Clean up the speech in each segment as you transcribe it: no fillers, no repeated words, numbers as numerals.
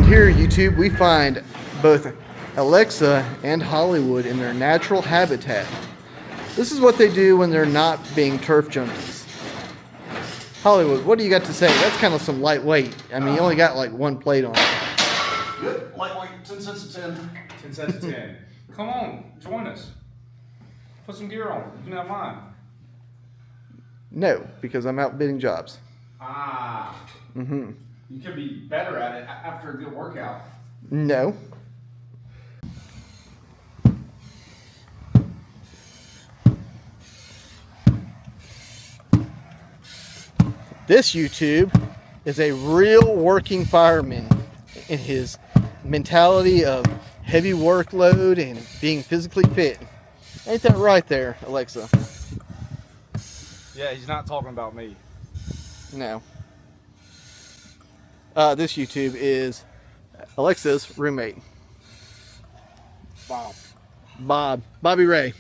Here, YouTube, we find both Alexa and Hollywood in their natural habitat. This is what they do when they're not being turf junkies. Hollywood, what do you got to say? That's kind of some lightweight. I mean, you only got like one plate on it. Good. Lightweight, 10 cents a 10. 10 cents a 10. Come on, join us. Put some gear on. You can have mine. No, because I'm out bidding jobs. Ah. Mm-hmm. You could be better at it after a good workout. No. This YouTube is a real working fireman in his mentality of heavy workload and being physically fit. Ain't that right there, Alexa? Yeah, he's not talking about me. No. This YouTube is Alexa's roommate. Bobby Ray.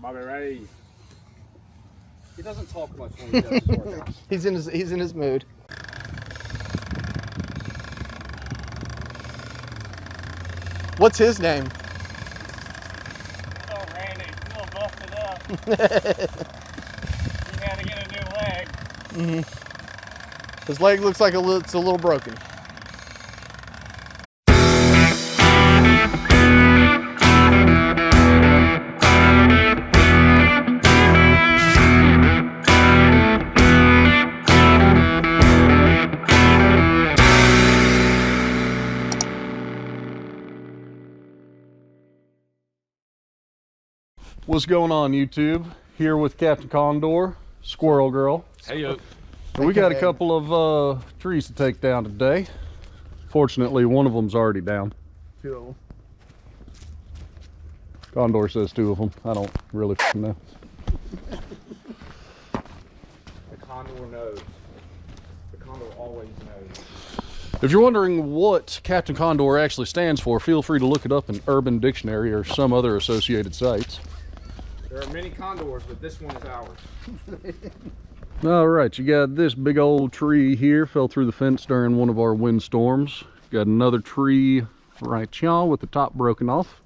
Bobby Ray. He doesn't talk much when he does his workout. He's in his mood. What's his name? Oh, Randy, he's a little busted up. He had to get a new leg. Mm-hmm. His leg looks like it's a little broken. What's going on, YouTube? Here with Captain Condor, Squirrel Girl. Hey, yo. And we got a couple of trees to take down today. Fortunately, one of them's already down. Two of them. Condor says two of them. I don't really know. The Condor knows. The Condor always knows. If you're wondering what Captain Condor actually stands for, feel free to look it up in Urban Dictionary or some other associated sites. There are many condors, but this one is ours. All right, you got this big old tree here, fell through the fence during one of our windstorms. Got another tree right here with the top broken off.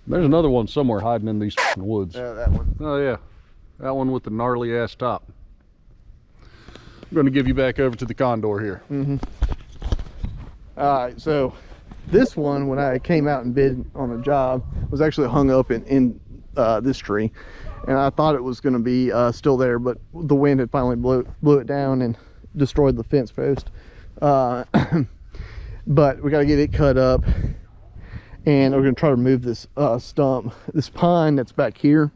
There's another one somewhere hiding in these woods. Yeah, that one. Oh yeah, that one with the gnarly ass top. I'm going to give you back over to the Condor here. Mm-hmm. All right, so this one, when I came out and bid on a job, was actually hung up in this tree, and I thought it was going to be still there, but the wind had finally blew it down and destroyed the fence post. But we got to get it cut up, and we're going to try to remove this stump, this pine that's back here.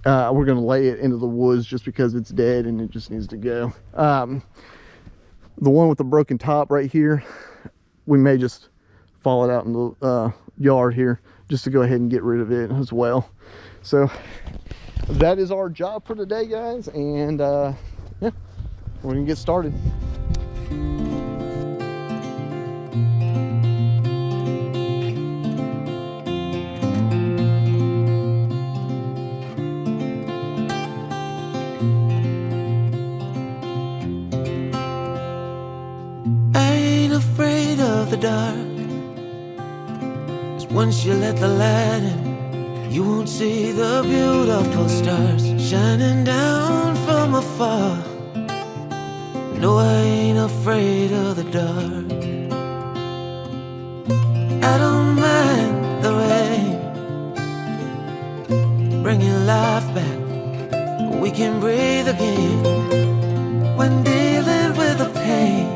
We're going to lay it into the woods just because it's dead and it just needs to go. The one with the broken top right here, we may just fall it out in the yard here just to go ahead and get rid of it as well. So that is our job for today, guys, and yeah, we're gonna get started. The dark, 'cause once you let the light in, you won't see the beautiful stars shining down from afar. No, I ain't afraid of the dark. I don't mind the rain, bringing life back. We can breathe again when dealing with the pain.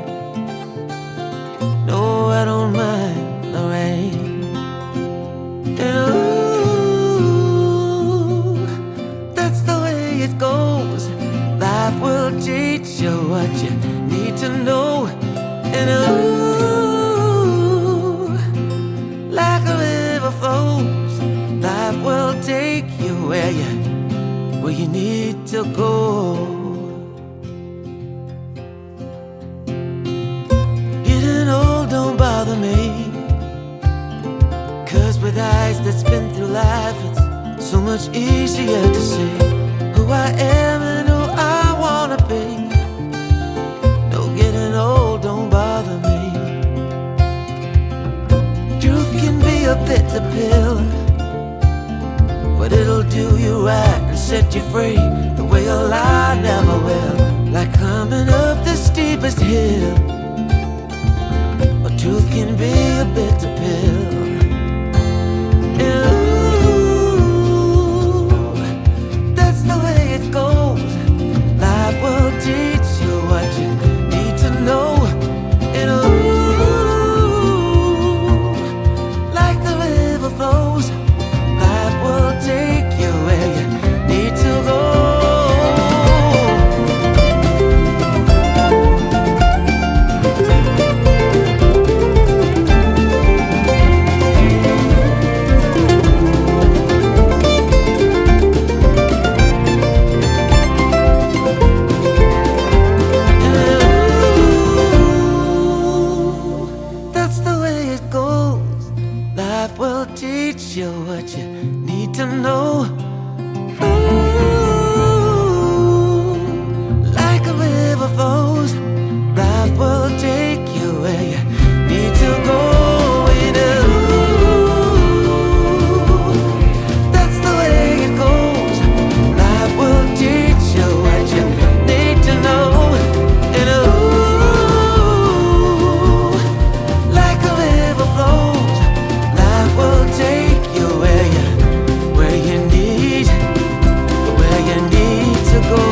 No, I don't mind the rain. And ooh, that's the way it goes. Life will teach you what you need to know. And ooh, like a river flows, life will take you where you need to go. Don't bother me, 'cause with eyes that's been through life, it's so much easier to see who I am and who I wanna be. No, getting old don't bother set you free the way a lie never will. Like climbing up the steepest hill, or truth can be a bitter pill. And ooh, that's the way it goes. Life will teach you what you need to know. And ooh, like the river flows, life will take you where you need to go. Teach you what you need to know. Ooh, like a river flows, life will take you where you need to go. And ooh, that's the way it goes. Life will teach you what you need to know. And ooh, like a river flows, life will take you where you need to go.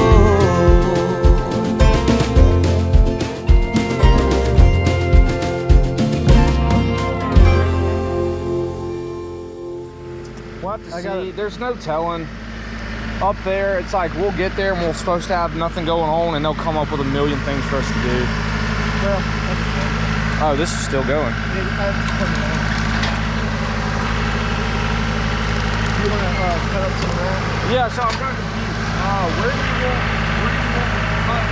We'll have to see. There's no telling. Up there, it's like we'll get there and we're supposed to have nothing going on, and they'll come up with a million things for us to do. Well, Oh, this is still going. you want to cut up some of that? Yeah, so I'm kind of confused. Where do you want to cut?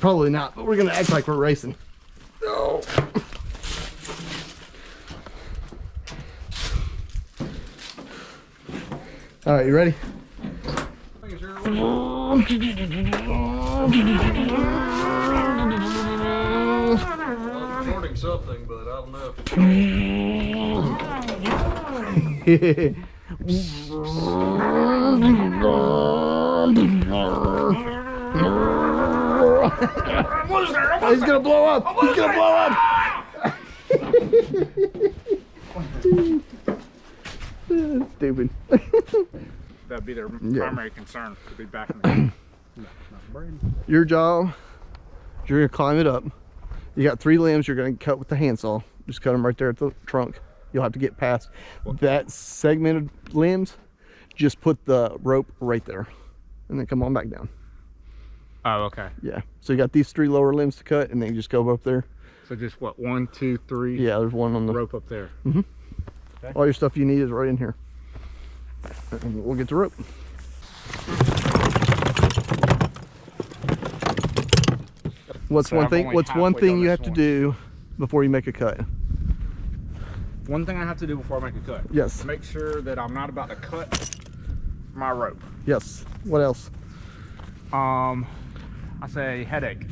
Probably not, but we're gonna act like we're racing. Oh. All right, you ready? Recording something, but I don't know. He's gonna blow up. He's gonna blow up. Stupid. That'd be their primary concern, to be back in the game. Your job, you're gonna climb it up. You got 3 limbs you're gonna cut with the handsaw. Just cut them right there at the trunk. You'll have to get past that segmented limbs. Just put the rope right there and then come on back down. Oh, okay. Yeah, so you got these 3 lower limbs to cut, and then you just go up there. So just what, 1, 2, 3? Yeah, there's one on the rope up there. Mm-hmm. Okay. All your stuff you need is right in here. And we'll get the rope. What's So one I'm thing? only What's one halfway thing down you this have to one. do before you make a cut? One thing I have to do before I make a cut. Yes. Make sure that I'm not about to cut my rope. Yes. What else? I say headache.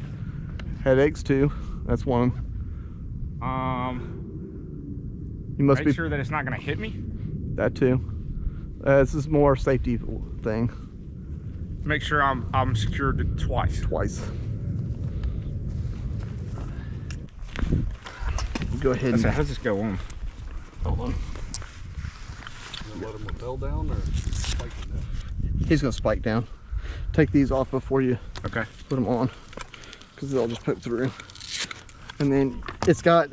Headaches too. That's one. You must Make be sure that it's not going to hit me. that too. This is more safety thing. Make sure I'm secured twice. Twice. Go ahead. Let's, And, let's just go on. hold on. Let them rappel down or spike it down? He's gonna spike down. Take these off before you Okay. put them on, because they'll just poke through. And then it's got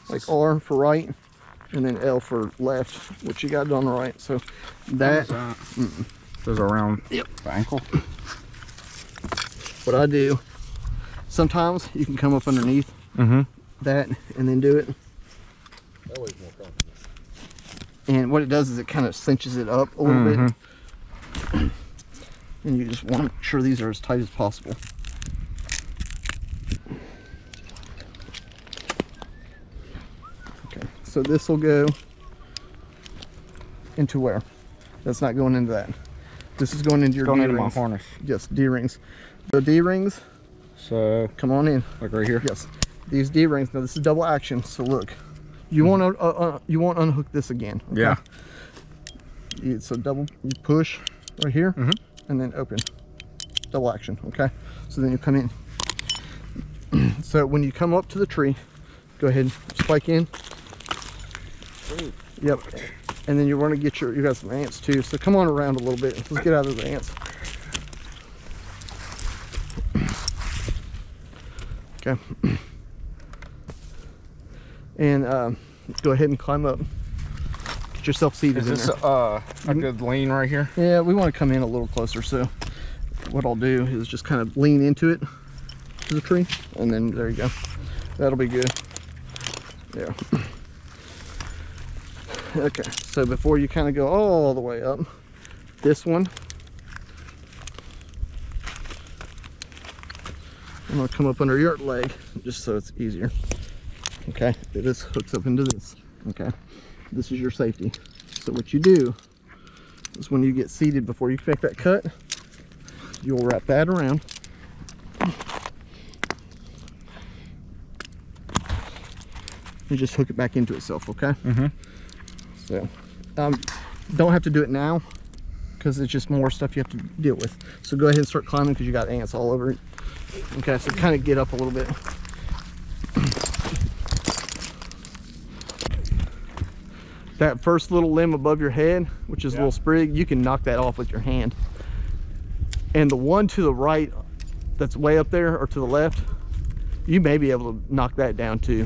like R for right, and then L for left, which you got it on the right. So that goes around Yep. the ankle. what I do. Sometimes you can come up underneath that and then do it. That way's more comfortable. And what it does is it kind of cinches it up a little bit. And you just want to make sure these are as tight as possible. Okay, so this will go into where? That's not going into that. This is going into your Going into D-rings. my harness. Yes, D-rings. The D-rings, So, come on in. like right here. Yes, these D-rings. Now this is double action. So look, you want to you won't unhook this again. Okay? Yeah. So double, you push right here, and then open. Double action. Okay. So then you come in. So when you come up to the tree, go ahead and spike in. Ooh. Yep. And then you want to get you got some ants too. So come on around a little bit. Let's get out of the ants. Okay. And go ahead and climb up. Get yourself seated Is in this there. a good lean right here? Yeah, we want to come in a little closer. So what I'll do is just kind of lean into it, to the tree, and then there you go. That'll be good. Yeah. Okay, so before you kind of go all the way up, this one, I'm gonna come up under your leg just so it's easier. Okay, this hooks up into this. Okay, this is your safety. So what you do is when you get seated before you make that cut, you'll wrap that around. And just hook it back into itself, okay? So, don't have to do it now because it's just more stuff you have to deal with. So go ahead and start climbing because you got ants all over it. Okay, so kind of get up a little bit. That first little limb above your head, which is a little sprig, you can knock that off with your hand. And the one to the right that's way up there or to the left, you may be able to knock that down too.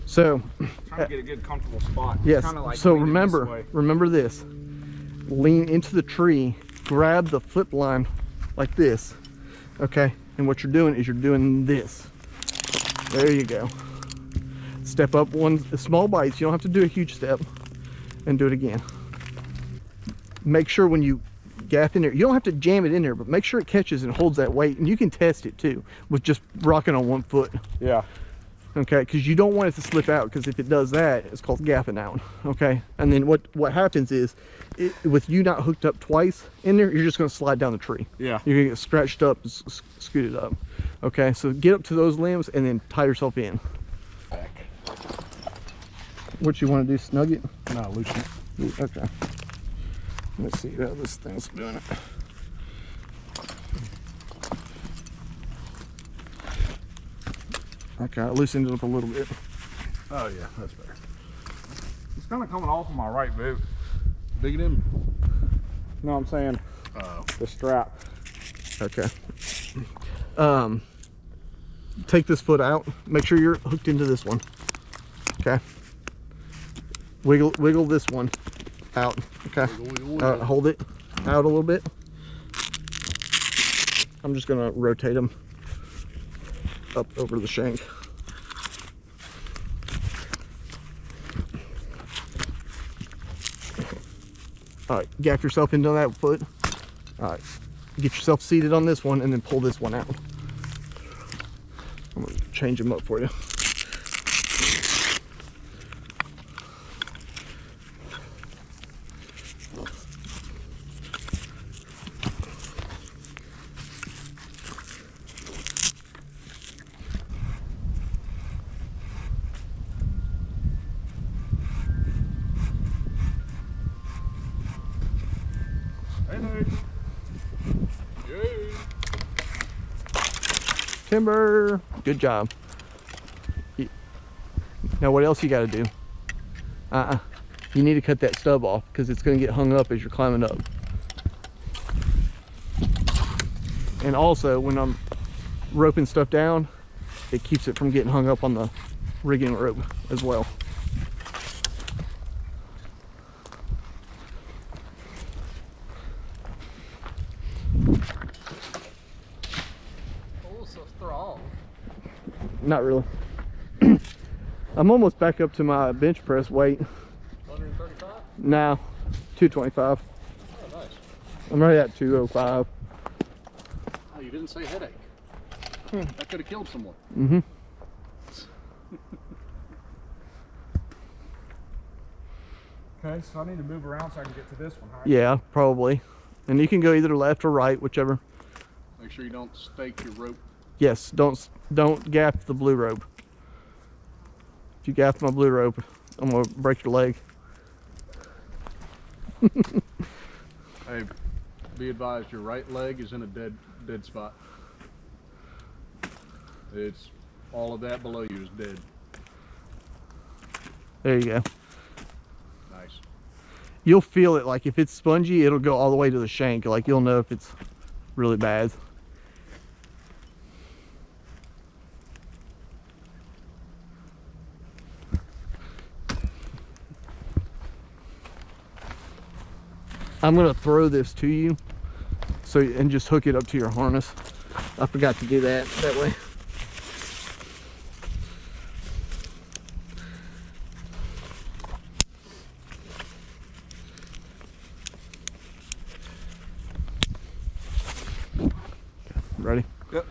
So Trying to get a good comfortable spot. yes, Kinda like so leaning this way. remember this. Lean into the tree, grab the flip line like this, okay? And what you're doing is you're doing this. There you go. Step up small bites. You don't have to do a huge step, and do it again. Make sure when you gaff in there. You don't have to jam it in there, but make sure it catches and holds that weight. And you can test it too with just rocking on one foot. Yeah. Okay, because you don't want it to slip out, because if it does that, it's called gaffing out. Okay, and then what happens is, with you not hooked up twice in there, you're just going to slide down the tree. Yeah. You're going to get scratched up, scooted up. Okay, so get up to those limbs and then tie yourself in. Back. What you want to do, snug it? No, loosen it. Okay. Let's see how this thing's doing it. Okay, I loosened it up a little bit. Oh yeah, that's better. It's kind of coming off of my right boot. Dig it in. No, I'm saying the strap. Okay. Take this foot out. Make sure you're hooked into this one. Okay. Wiggle this one out. Okay. Wiggle. Hold it out a little bit. I'm just gonna rotate them up over the shank. All right, gaff yourself into that foot. All right, get yourself seated on this one and then pull this one out. I'm gonna change them up for you. Timber, good job. Now what else you got to do? You need to cut that stub off, because it's going to get hung up as you're climbing up. And also, when I'm roping stuff down, it keeps it from getting hung up on the rigging rope as well. Not really. I'm almost back up to my bench press weight. 135? Now, 225. Oh, nice. I'm right at 205. Oh, you didn't say headache. That could have killed someone. Mm-hmm. Okay, so I need to move around so I can get to this one, right? Yeah, probably. And you can go either left or right, whichever. Make sure you don't stake your rope. Yes, don't gaff the blue rope. If you gaff my blue rope, I'm gonna break your leg. Hey, be advised, your right leg is in a dead spot. It's all of that below you is dead. There you go. Nice. You'll feel it, like if it's spongy, it'll go all the way to the shank. Like you'll know if it's really bad. I'm gonna throw this to you, and just hook it up to your harness. I forgot to do that way. Ready? Yep.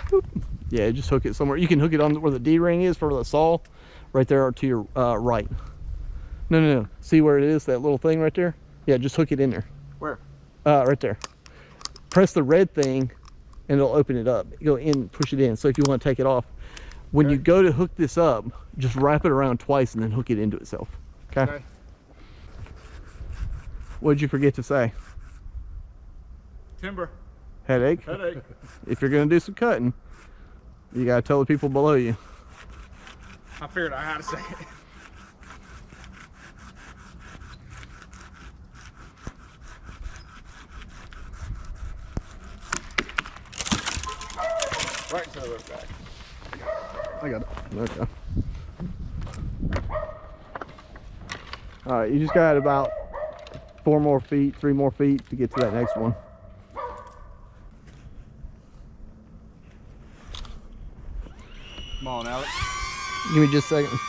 Boop. Yeah, just hook it somewhere. You can hook it on where the D-ring is for the saw, right there to your right. No. See where it is, that little thing right there? Yeah, just hook it in there. Where? Right there. Press the red thing and it'll open it up. Go in, push it in. So if you want to take it off, when you go to hook this up, just wrap it around twice and then hook it into itself. Okay? What did you forget to say? Timber. Headache? Headache. If you're going to do some cutting, you got to tell the people below you. I figured out how to say it. Right to the back. I got it. Okay. All right, you just got about 3 more feet to get to that next one. Come on, Alex. Give me just a second.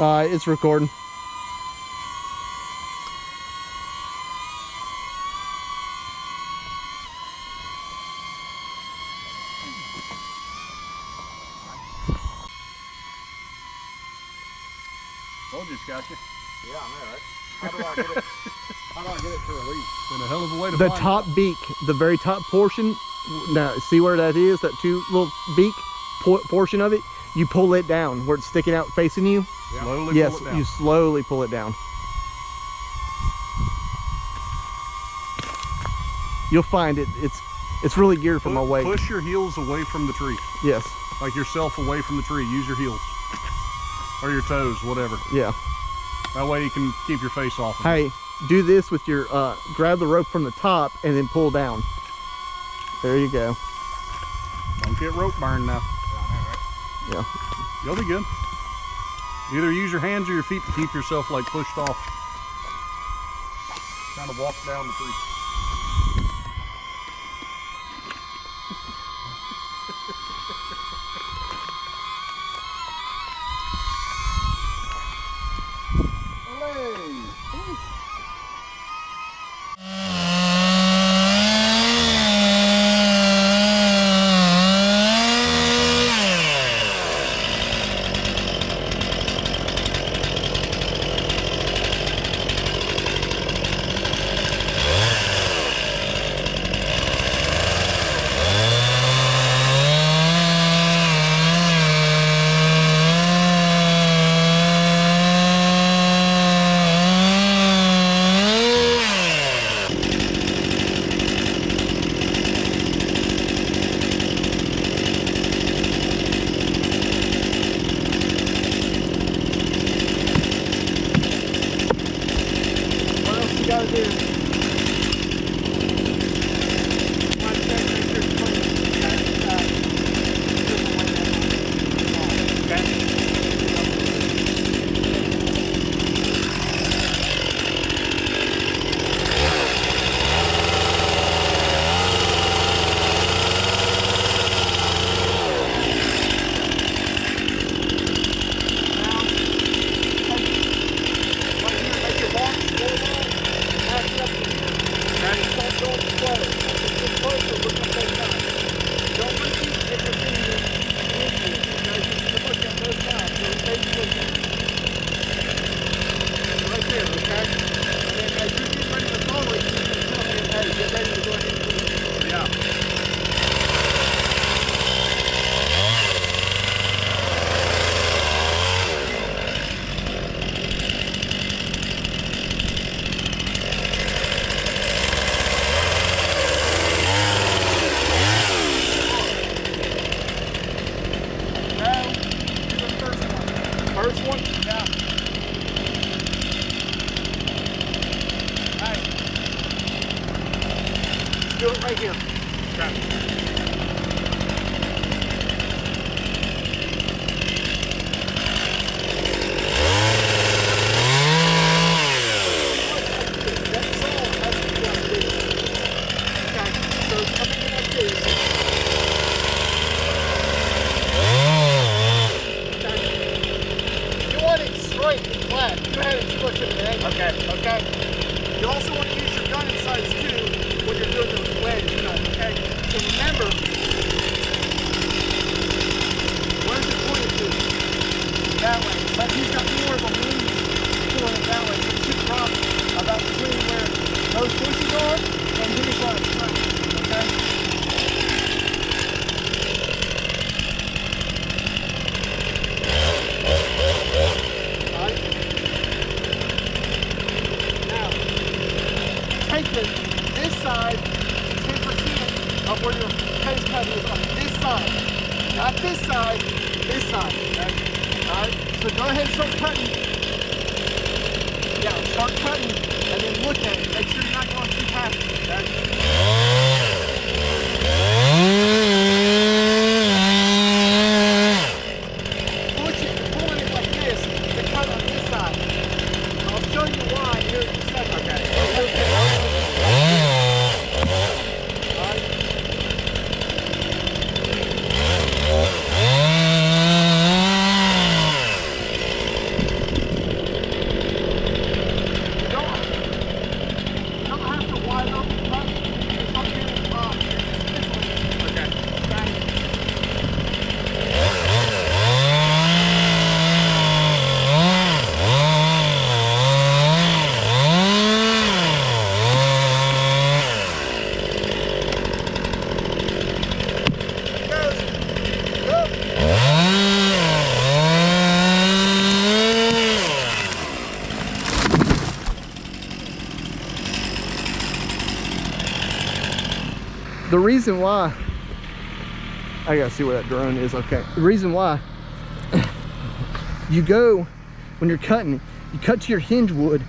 It's recording. Told you it's got you. Yeah, I know, right? How do I get it? How do I get it to release? Been a hell of a way to The find top beak, the very top portion. Now, see where that is? That two little beak portion of it. You pull it down where it's sticking out facing you. it. Slowly Yes, pull it down. you slowly pull it down. You'll find it. It's really geared for my weight. Push your heels away from the tree. Yes. Like yourself away from the tree. Use your heels. Or your toes, whatever. Yeah. That way you can keep your face off of it. Hey, do this with your grab the rope from the top and then pull down. There you go. Don't get rope burn now. Yeah. You'll be good. Either use your hands or your feet to keep yourself like pushed off. Kind of walk down the tree. First one? Yeah. Hey. Do it right here. Okay. Okay. You also want to use your gunning sights too when you're doing the wedge gun, okay? So remember, where's it pointed to? That way. But he's got more of a lean pulling it that way. So it should drop about between where those bushes are and here's where it's right, okay? This side, 10% of where your paste cut is on this side. Not this side, this side. Okay? Alright? So go ahead and start cutting. Yeah, start cutting and then look at it. Make sure you're not going too fast. Push it, pulling it like this to cut on this side. I'll show you why here in a second. Okay. the reason why, I gotta see where that drone is. Okay, the reason why you go, when you're cutting, you cut to your hinge wood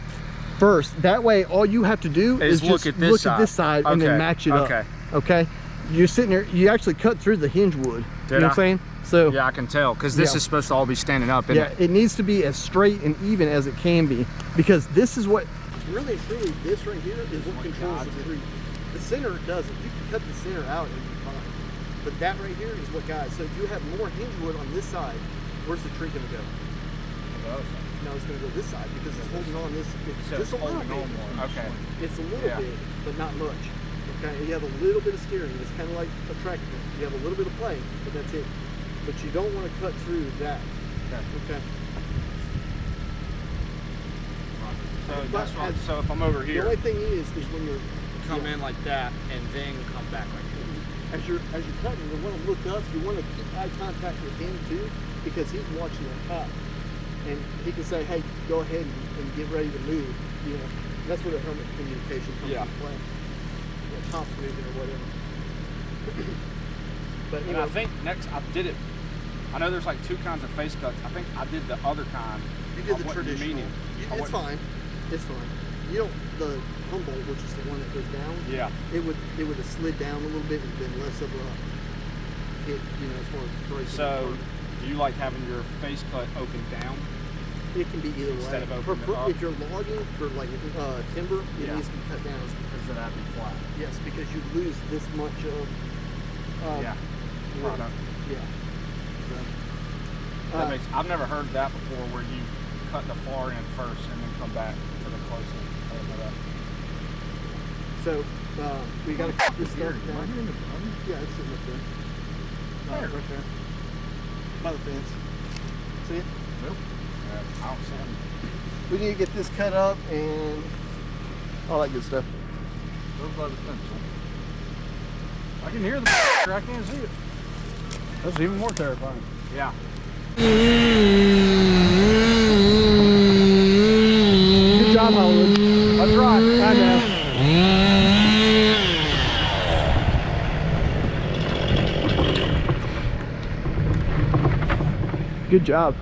first. That way all you have to do is just look at this side and then match it up. Okay, you're sitting there, you actually cut through the hinge wood. You know what I'm saying? So yeah, I can tell, because this is supposed to all be standing up. Yeah, it needs to be as straight and even as it can be, because this is what really truly, this right here is what controls the tree. The center doesn't. You can cut the center out and be fine, but that right here is what guides. So if you have more hinge wood on this side, where's the tree going to go? No, it's going to go this side, because it's holding on this. So just it's a little holding on bit. more. Okay. It's a little bit, but not much. Okay, you have a little bit of steering. It's kind of like a tractor. You have a little bit of play, but that's it. But you don't want to cut through that. Okay. So if I'm over The here, only thing is when you're come in like that and then come back like this. as you're cutting, you want to look up. You want to keep eye contact with him too, because he's watching the top, and he can say, "Hey, go ahead and get ready to move." You know, that's where the helmet communication comes into play. The top's moving or whatever. But And I think next I did it. I know there's like two kinds of face cuts. I think I did the other kind. you did the traditional. It's fine. It's fine. You don't the Humboldt, which is the one that goes down. Yeah. It would have slid down a little bit and been less of a hit, you know, as far as breaking. So, do you like having your face cut open down? It can be either Instead way. of opening it up? If you're logging for like timber, it needs to be cut down. Because then that'd be flat. Yes, because you lose this much of. Product. Yeah. That makes. I've never heard that before, where you cut the far end first and then come back to the close end. I didn't know that. So we got to cut this stuff down. Yeah, it's sitting up there. Right there. By the fence. See it? Nope. I don't see them. We need to get this cut up and all that good stuff. Over by the fence. I can hear the I can't see it. That's even more terrifying. Yeah. Good job, Hollywood. That's right. I know. Good job.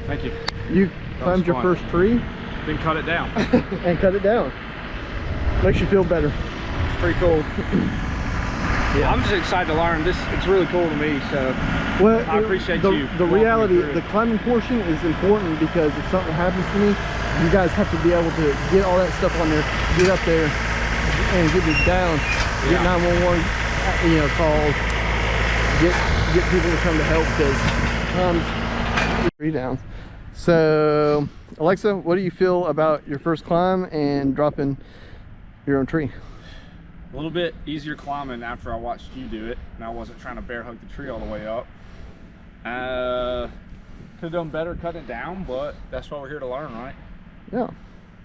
Thank you. You climbed your fun. first tree Then cut it down. and cut it down. Makes you feel better. It's pretty cool. Yeah, I'm just excited to learn this. It's really cool to me. So Well, I appreciate the, you The walking me reality, through it. the climbing portion is important, because if something happens to me, you guys have to be able to get all that stuff on there, get up there, and get it down. Get 911, you know, calls. Get people to come to help, because tree down. So, Alexa, what do you feel about your first climb and dropping your own tree? a little bit easier climbing after I watched you do it, and I wasn't trying to bear hug the tree all the way up. Could have done better cutting it down, but that's what we're here to learn, right? Yeah.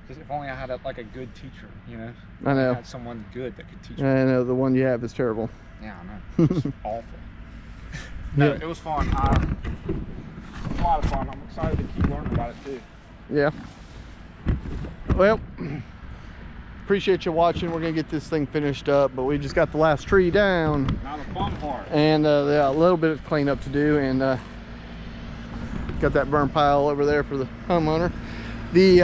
Because if only I had like a good teacher, you know. I know. I had someone good that could teach me. I know the one you have is terrible. Yeah, I know. It's just awful. No, Yeah. it was fun. It was a lot of fun. I'm excited to keep learning about it too. Yeah. Well, appreciate you watching. We're gonna get this thing finished up, but we just got the last tree down, Now the fun part. and yeah, a little bit of cleanup to do, and got that burn pile over there for the homeowner. The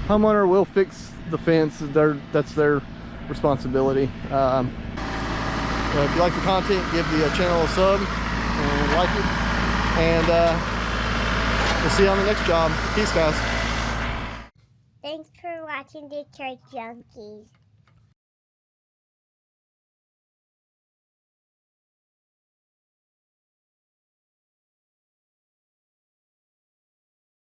homeowner will fix the fence. That's their responsibility. So if you like the content, give the channel a sub and like it, and we'll see you on the next job. Peace, guys. Thanks for watching the Church Junkies.